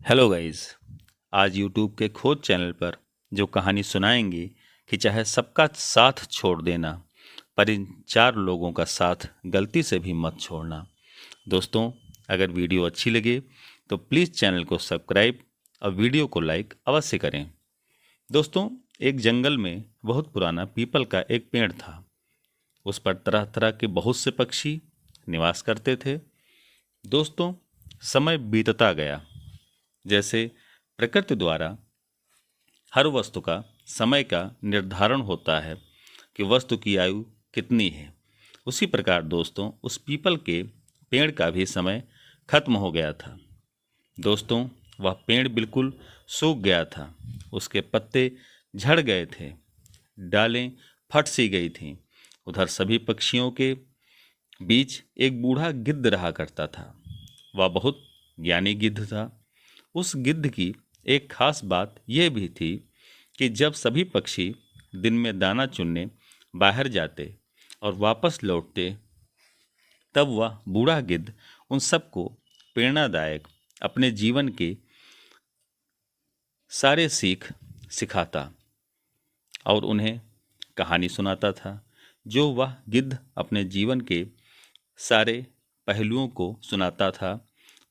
Hello guys. आज YouTube के खोज चैनल पर जो कहानी सुनाएंगे कि चाहे सबका साथ छोड़ देना, पर इन चार लोगों का साथ गलती से भी मत छोड़ना। दोस्तों, अगर वीडियो अच्छी लगे तो प्लीज़ चैनल को सब्सक्राइब और वीडियो को लाइक अवश्य करें। दोस्तों, एक जंगल में बहुत पुराना पीपल का एक पेड़ था। उस पर तरह तरह के बहुत से पक्षी निवास करते थे। दोस्तों, समय बीतता गया। जैसे प्रकृति द्वारा हर वस्तु का समय का निर्धारण होता है कि वस्तु की आयु कितनी है, उसी प्रकार दोस्तों उस पीपल के पेड़ का भी समय खत्म हो गया था। दोस्तों, वह पेड़ बिल्कुल सूख गया था। उसके पत्ते झड़ गए थे, डालें फट सी गई थीं। उधर सभी पक्षियों के बीच एक बूढ़ा गिद्ध रहा करता था। वह बहुत ज्ञानी गिद्ध था। उस गिद्ध की एक खास बात यह भी थी कि जब सभी पक्षी दिन में दाना चुनने बाहर जाते और वापस लौटते, तब वह बूढ़ा गिद्ध उन सबको प्रेरणादायक अपने जीवन के सारे सीख सिखाता और उन्हें कहानी सुनाता था। जो वह गिद्ध अपने जीवन के सारे पहलुओं को सुनाता था,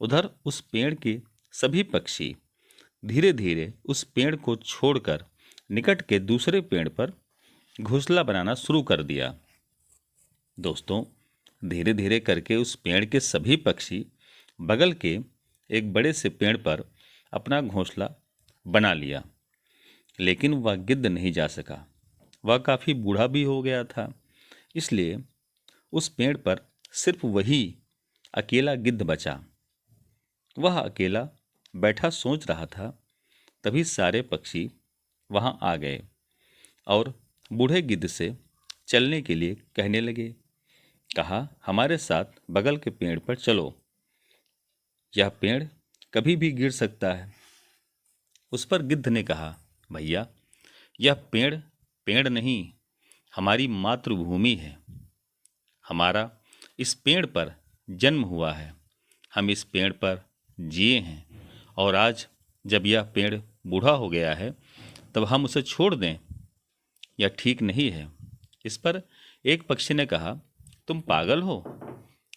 उधर उस पेड़ के सभी पक्षी धीरे धीरे उस पेड़ को छोड़कर निकट के दूसरे पेड़ पर घोंसला बनाना शुरू कर दिया। दोस्तों, धीरे धीरे करके उस पेड़ के सभी पक्षी बगल के एक बड़े से पेड़ पर अपना घोंसला बना लिया, लेकिन वह गिद्ध नहीं जा सका। वह काफ़ी बूढ़ा भी हो गया था, इसलिए उस पेड़ पर सिर्फ वही अकेला गिद्ध बचा। वह अकेला बैठा सोच रहा था। तभी सारे पक्षी वहां आ गए और बूढ़े गिद्ध से चलने के लिए कहने लगे। कहा, हमारे साथ बगल के पेड़ पर चलो। यह पेड़ कभी भी गिर सकता है। उस पर गिद्ध ने कहा, भैया, यह पेड़ पेड़ नहीं, हमारी मातृभूमि है। हमारा इस पेड़ पर जन्म हुआ है। हम इस पेड़ पर जिए हैं, और आज जब यह पेड़ बूढ़ा हो गया है, तब हम उसे छोड़ दें, यह ठीक नहीं है। इस पर एक पक्षी ने कहा, तुम पागल हो।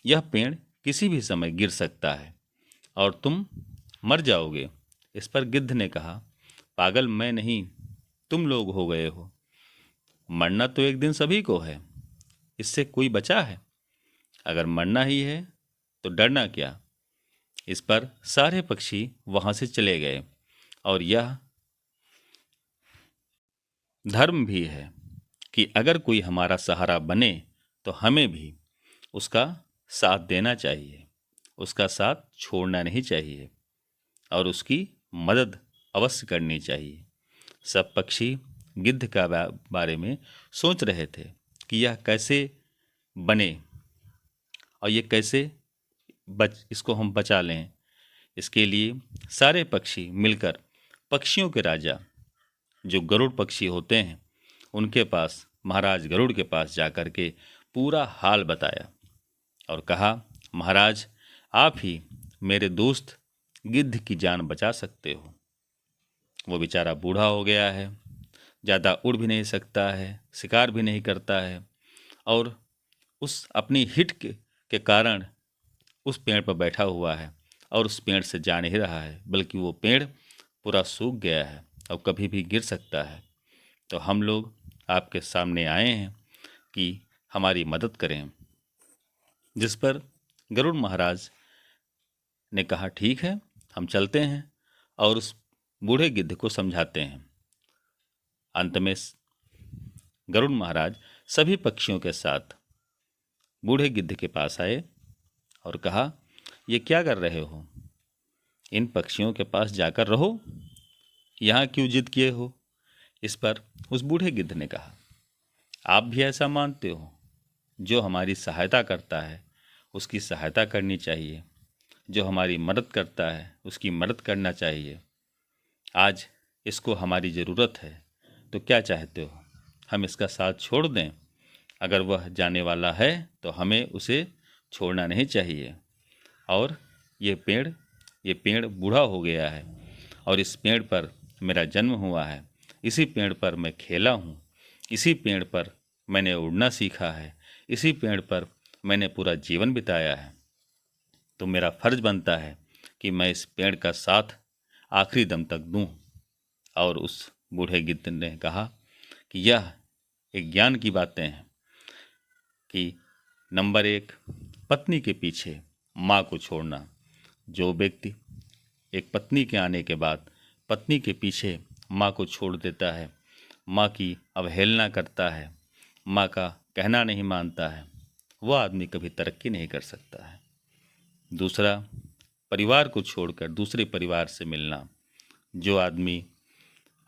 यह पेड़ किसी भी समय गिर सकता है और तुम मर जाओगे। इस पर गिद्ध ने कहा, पागल मैं नहीं, तुम लोग हो गए हो। मरना तो एक दिन सभी को है, इससे कोई बचा है? अगर मरना ही है तो डरना क्या। इस पर सारे पक्षी वहां से चले गए, और यह धर्म भी है कि अगर कोई हमारा सहारा बने तो हमें भी उसका साथ देना चाहिए, उसका साथ छोड़ना नहीं चाहिए, और उसकी मदद अवश्य करनी चाहिए। सब पक्षी गिद्ध का बारे में सोच रहे थे कि यह कैसे बने और ये कैसे इसको हम बचा लें। इसके लिए सारे पक्षी मिलकर पक्षियों के राजा जो गरुड़ पक्षी होते हैं, उनके पास, महाराज गरुड़ के पास जाकर के पूरा हाल बताया और कहा, महाराज, आप ही मेरे दोस्त गिद्ध की जान बचा सकते हो। वो बेचारा बूढ़ा हो गया है, ज़्यादा उड़ भी नहीं सकता है, शिकार भी नहीं करता है, और उस अपनी हिट के कारण उस पेड़ पर बैठा हुआ है और उस पेड़ से जा नहीं रहा है, बल्कि वो पेड़ पूरा सूख गया है और कभी भी गिर सकता है। तो हम लोग आपके सामने आए हैं कि हमारी मदद करें। जिस पर गरुड़ महाराज ने कहा, ठीक है, हम चलते हैं और उस बूढ़े गिद्ध को समझाते हैं। अंत में गरुड़ महाराज सभी पक्षियों के साथ बूढ़े गिद्ध के पास आए और कहा, ये क्या कर रहे हो? इन पक्षियों के पास जाकर रहो, यहाँ क्यों जिद किए हो? इस पर उस बूढ़े गिद्ध ने कहा, आप भी ऐसा मानते हो? जो हमारी सहायता करता है उसकी सहायता करनी चाहिए, जो हमारी मदद करता है उसकी मदद करना चाहिए। आज इसको हमारी ज़रूरत है, तो क्या चाहते हो, हम इसका साथ छोड़ दें? अगर वह जाने वाला है तो हमें उसे छोड़ना नहीं चाहिए, और ये पेड़ ये पेड़ बूढ़ा हो गया है और इस पेड़ पर मेरा जन्म हुआ है, इसी पेड़ पर मैं खेला हूँ, इसी पेड़ पर मैंने उड़ना सीखा है, इसी पेड़ पर मैंने पूरा जीवन बिताया है, तो मेरा फर्ज बनता है कि मैं इस पेड़ का साथ आखिरी दम तक दूं। और उस बूढ़े गिद्ध ने कहा कि यह एक ज्ञान की बातें हैं कि नंबर 1, पत्नी के पीछे माँ को छोड़ना। जो व्यक्ति एक पत्नी के आने के बाद पत्नी के पीछे माँ को छोड़ देता है, माँ की अवहेलना करता है, माँ का कहना नहीं मानता है, वह आदमी कभी तरक्की नहीं कर सकता है। दूसरा, परिवार को छोड़कर दूसरे परिवार से मिलना। जो आदमी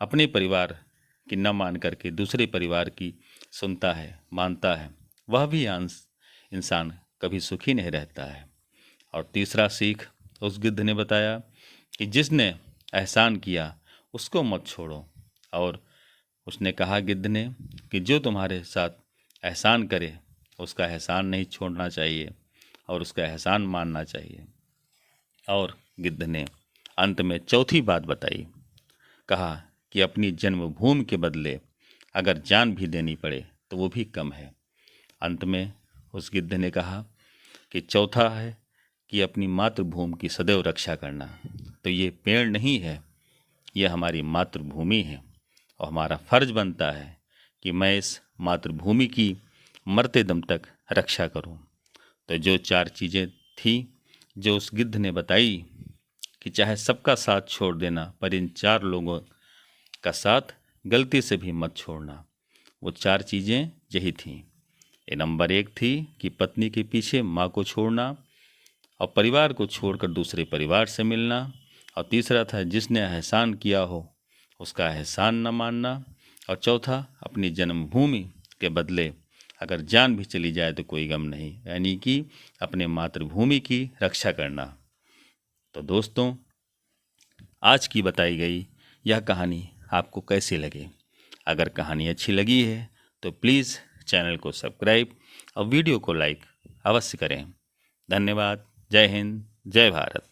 अपने परिवार की न मान करके दूसरे परिवार की सुनता है, मानता है, वह भी इंसान कभी सुखी नहीं रहता है। और तीसरा सीख उस गिद्ध ने बताया कि जिसने एहसान किया उसको मत छोड़ो। और उसने कहा गिद्ध ने कि जो तुम्हारे साथ एहसान करे उसका एहसान नहीं छोड़ना चाहिए और उसका एहसान मानना चाहिए। और गिद्ध ने अंत में चौथी बात बताई, कहा कि अपनी जन्मभूमि के बदले अगर जान भी देनी पड़े तो वो भी कम है। अंत में उस गिद्ध ने कहा कि चौथा है कि अपनी मातृभूमि की सदैव रक्षा करना। तो ये पेड़ नहीं है, ये हमारी मातृभूमि है और हमारा फर्ज बनता है कि मैं इस मातृभूमि की मरते दम तक रक्षा करूं। तो जो 4 चीज़ें थी जो उस गिद्ध ने बताई कि चाहे सबका साथ छोड़ देना पर इन 4 लोगों का साथ गलती से भी मत छोड़ना, वो 4 चीज़ें यही थीं। ये नंबर 1 थी कि पत्नी के पीछे माँ को छोड़ना और परिवार को छोड़कर दूसरे परिवार से मिलना। और तीसरा था जिसने एहसान किया हो उसका एहसान न मानना। और चौथा, अपनी जन्मभूमि के बदले अगर जान भी चली जाए तो कोई गम नहीं, यानी कि अपने मातृभूमि की रक्षा करना। तो दोस्तों, आज की बताई गई यह कहानी आपको कैसी लगी? अगर कहानी अच्छी लगी है तो प्लीज़ चैनल को सब्सक्राइब और वीडियो को लाइक अवश्य करें। धन्यवाद। जय हिंद, जय भारत।